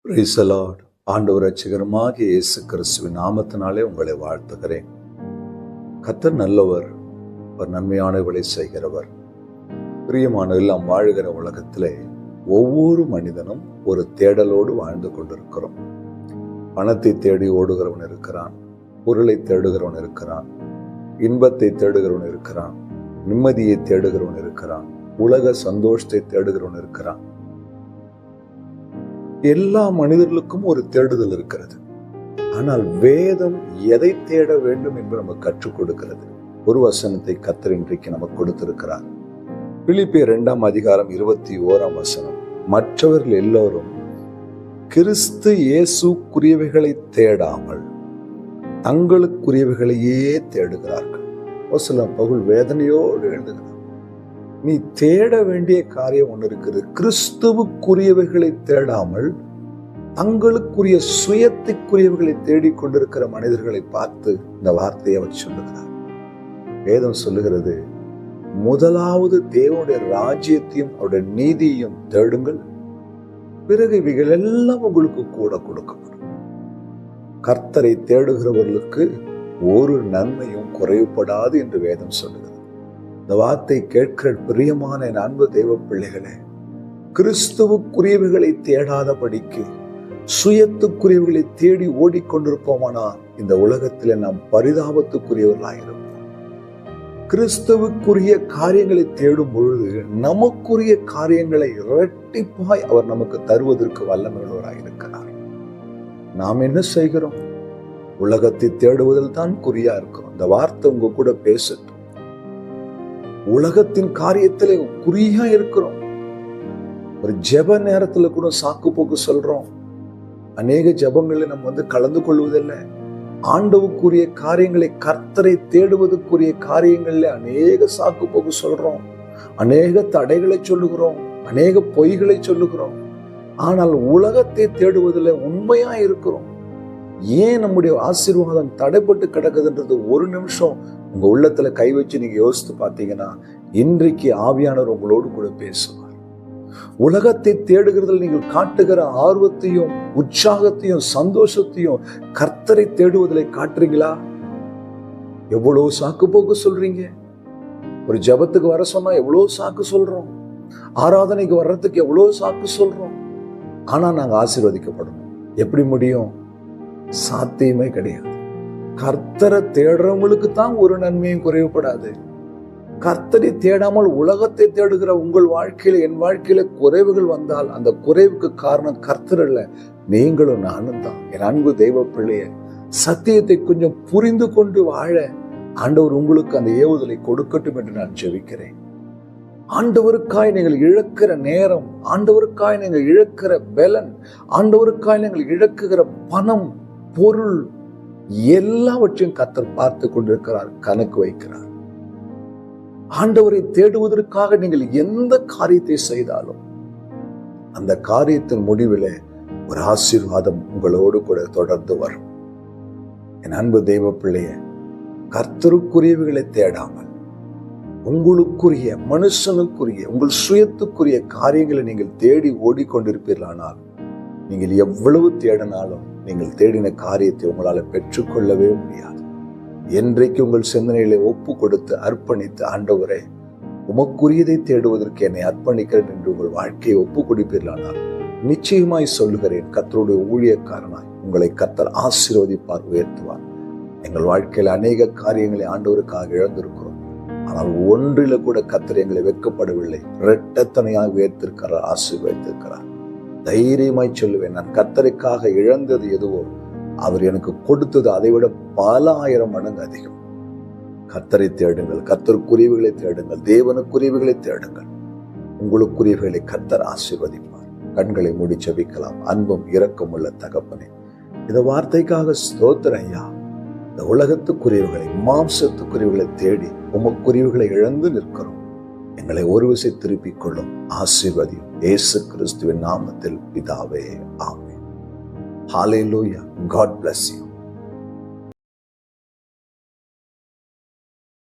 Praise the Lord. ஆண்டவர் இரட்சகருமாகிய இயேசு கிறிஸ்துவின் நாமத்தினாலே உங்களை வாழ்த்துகிறேன். கர்த்தர் நல்லவர், அவர் நன்மையானவர்களை செய்கிறவர். பிரியமானவர்கள், நாம் வாழுகிற உலகத்திலே ஒவ்வொரு மனிதனும் ஒரு தேடலோடு வாழ்ந்து கொண்டிருக்கிறோம். பணத்தை தேடி ஓடுகிறவன் இருக்கிறான், பொருளை தேடுகிறவன் இருக்கிறான், இன்பத்தை தேடுகிறவன் இருக்கிறான், நிம்மதியை தேடுகிறவன் இருக்கிறான், உலக சந்தோஷத்தை தேடுகிறவன் இருக்கிறான். எல்லா மனிதர்களுக்கும் ஒரு தேடுதல் இருக்கிறது. ஆனால் வேதம் எதை தேட வேண்டும் என்று நமக்கு கற்றுக் கொடுக்கிறது. ஒரு வசனத்தை கர்த்தர் இன்றைக்கு நமக்கு கொடுத்திருக்கிறார். பிலிப்பியர் 2:21 மற்றவர்கள் எல்லோரும் கிறிஸ்து இயேசுக்குரியவைகளை தேடாமல் தங்களுக்குரியவைகளையே தேடுகிறார்கள். பவுல் வேதனையோடு எழுதுகிறார். நீ தேட வேண்டிய காரியம் ஒன்று இருக்குது. கிறிஸ்துவுக்குரியவைகளை தேடாமல் தங்களுக்குரிய சுயத்துக்குரியவைகளை தேடிக்கொண்டிருக்கிற மனிதர்களை பார்த்து இந்த வார்த்தையை அவர் சொல்லுகிறார். வேதம் சொல்லுகிறது, முதலாவது தேவனுடைய ராஜ்யத்தையும் அவருடைய நீதியையும் தேடுங்கள், பிறகு இவைகள் எல்லாம் உங்களுக்கு கூட கொடுக்கப்படும். கர்த்தரை தேடுகிறவர்களுக்கு ஒரு நன்மையும் குறைவுபடாது என்று வேதம் சொல்லுகிறது. இந்த வார்த்தை கேட்கிற பிரியமான என் அன்பு தெய்வ பிள்ளைகளே, கிறிஸ்துவுக்குரியவைகளை தேடாதபடிக்கு சுயத்துக்குரியவைகளை தேடி ஓடிக்கொண்டிருப்போமானால் இந்த உலகத்திலே நாம் பரிதாபத்துக்குரியவர்களாயிருப்போம். கிறிஸ்துவுக்குரிய காரியங்களை தேடும் பொழுது நமக்குரிய காரியங்களை இரட்டிப்பாய் அவர் நமக்கு தருவதற்கு வல்லமையுள்ளவராயிருக்கிறார். நாம் என்ன செய்கிறோம்? உலகத்தை தேடுவதில் தான் குறியா இருக்கிறோம். இந்த வார்த்தை உங்க கூட பேசட்டும். உலகத்தின் காரியத்திலே குறியா இருக்கிறோம். ஒரு ஜெப நேரத்துல கூட சாக்கு போக்கு சொல்றோம். அநேக ஜெபங்களை நம்ம கலந்து கொள்வதில்லை. ஆண்டவுக்குரிய காரியங்களை, கர்த்தரை தேடுவதற்குரிய காரியங்கள்ல அநேக சாக்கு போக்கு சொல்றோம், அநேக தடைகளை சொல்லுகிறோம், அநேக பொய்களை சொல்லுகிறோம். ஆனால் உலகத்தை தேடுவதில் உண்மையா இருக்கிறோம். ஏன் நம்முடைய ஆசீர்வாதம் தடைப்பட்டு கிடக்குதுன்றது ஒரு நிமிஷம் உங்க உள்ளத்துல கை வச்சு நீங்க யோசித்து பார்த்தீங்கன்னா, இன்றைக்கு ஆவியானவர் உங்களோடு கூட பேசுவார். உலகத்தை தேடுகிறதில் நீங்கள் காட்டுகிற ஆர்வத்தையும் உற்சாகத்தையும் சந்தோஷத்தையும் கர்த்தரை தேடுவதிலே காட்டுறீங்களா? எவ்வளவு சாக்கு போக்கு சொல்றீங்க. ஒரு ஜெபத்துக்கு வர சொன்னா எவ்வளவு சாக்கு சொல்றோம், ஆராதனைக்கு வர்றதுக்கு எவ்வளவு சாக்கு சொல்றோம். ஆனா நாங்க ஆசீர்வதிக்கப்படணும். எப்படி முடியும்? சாத்தியமே கிடையாது. கர்த்தரை தேடுறவங்களுக்கு தான் ஒரு நன்மையும் குறைவுபடாது. கர்த்தரை தேடாமல் உலகத்தை தேடுகிற உங்கள் வாழ்க்கையில, என் வாழ்க்கையில குறைவுகள் வந்தால் அந்த குறைவுக்கு காரணம் கர்த்தர் அல்ல, நீங்களும் நானும் தான். என் அன்பு தெய்வ பிள்ளைய, சத்தியத்தை கொஞ்சம் புரிந்து கொண்டு வாழ ஆண்டவர் உங்களுக்கு அந்த ஏவுதலை கொடுக்கட்டும் என்று நான் ஜெபிக்கிறேன். ஆண்டவருக்காய் நீங்கள் இழக்கிற நேரம், ஆண்டவருக்காய் நீங்கள் இழக்கிற பலன், ஆண்டவருக்காய் நீங்கள் இழக்குகிற பணம், பொருள் எல்லாவற்றையும் கர்த்தர் பார்த்து கொண்டிருக்கிறார், கணக்கு வைக்கிறார். ஆண்டவரை தேடுவதற்காக நீங்கள் எந்த காரியத்தை செய்தாலும் அந்த காரியத்தின் முடிவில் ஒரு ஆசீர்வாதம் உங்களோடு கூட தொடர்ந்து வரும். என் அன்பு தெய்வ பிள்ளைய, கர்த்தருக்குரியவைகளை தேடாமல் உங்களுக்குரிய, மனுஷனுக்குரிய, உங்கள் சுயத்துக்குரிய காரியங்களை நீங்கள் தேடி ஓடிக்கொண்டிருப்பீர்களானால் நீங்கள் எவ்வளவு தேடினாலும் நீங்கள் தேடின காரியத்தை உங்களால் பெற்றுக்கொள்ளவே முடியாது. என்றைக்கு உங்கள் சிந்தனைகளை ஒப்பு கொடுத்து அர்ப்பணித்து, ஆண்டவரே உமக்குரியதை தேடுவதற்கு என்னை அர்ப்பணிக்கிறேன் என்று உங்கள் வாழ்க்கையை ஒப்பு கொடுப்பீர்களானால் நிச்சயமாய் சொல்லுகிறேன், கர்த்தருடைய ஊழியக்காரனாய் உங்களை கர்த்தர் ஆசீர்வதிப்பார், உயர்த்துவார். எங்கள் வாழ்க்கையில் அநேக காரியங்களை ஆண்டவருக்காக இழந்திருக்கிறோம். ஆனால் ஒன்றில கூட கர்த்தர் எங்களை வெட்கப்படவில்லை, இரட்டத்தனையாக உயர்த்திருக்கிறார், ஆசீர்வதித்திருக்கிறார். தைரியமாய் சொல்லுவேன், நான் கர்த்தருக்காக இழந்தது எதுவோ அவர் எனக்கு கொடுத்தது அதை விட பல ஆயிரம் மடங்கு அதிகம். கர்த்தரை தேடுங்கள், கர்த்தருக்குரியவைகளை தேடுங்கள், தேவனுக்குரியவைகளை தேடுங்கள். உங்களுக்குரியவைகளை கர்த்தர் ஆசீர்வதிப்பார். கண்களை மூடி ஜெபிக்கலாம். அன்பும் இரக்கம் உள்ள தகப்பனே, இந்த வார்த்தைக்காக ஸ்தோத்திரம் ஐயா. இந்த உலகத்துக்குரியவைகளை, மாம்சத்துக்குரியவைகளை தேடி உமக்குரியவைகளை இழந்து நிற்கிறோம். எங்களை ஒரு விசை திருப்பிக் கொள்ளும், ஆசீர்வதியும். இயேசு கிறிஸ்துவின் நாமத்தில் பிதாவே, ஆமென். ஹல்லேலூயா. God bless you.